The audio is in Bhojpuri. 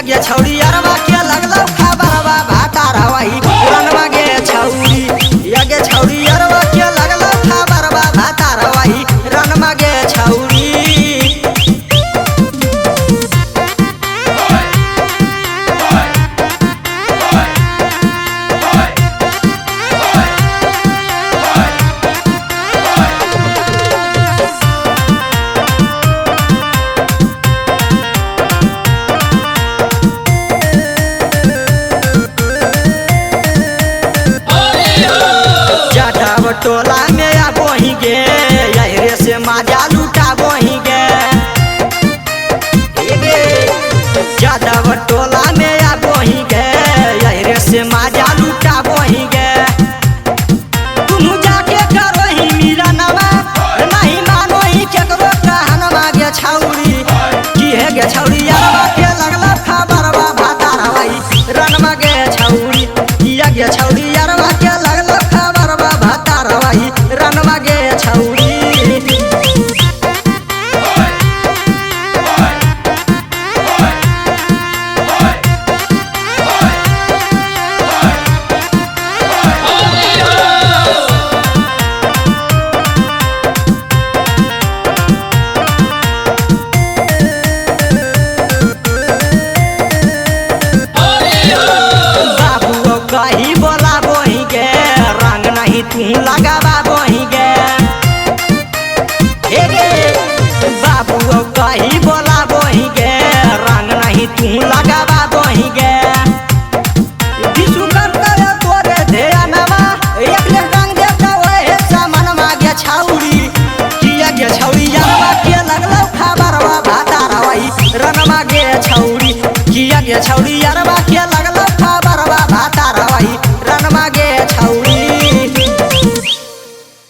गे छौरी अरवा के लगलो खबरवा भाता रवही रनवा गे छौरी गे छौरी अरवा के लगलो खबरवा भाता रवही रनवा गे छौरी। टोला में आबो ही गे यही से माजा लुटाबो ही गे यादव टोला में आबो ही गे यही से माजा लुटाबो ही गे। तुम जाके करो ही मेरा नवा नहीं मानो ही केकरो कहनवा गे छौरी की है गे छौरी अरवा के लगला खबरवा भाता रवही रनवा गे छौरी गे छौरी अरवा के लगला खबरवा भाता रवही रनवा गे छौरी। कही बोला बोही गे रंग नहीं तू लगावा बोही गे बाबू कही बोला बोही गे रंग नहीं तू लगावा बोही गे। तोरे ध्यानवा एक रंग देता ओहे सामनवा गे छौरी किया गे छौरी अरवा के लगलो खबरवा भाता रवही रनवा गे छौरी किया गे छौरी अरवा के लगलो खबरवा भाता रवही रनवा गे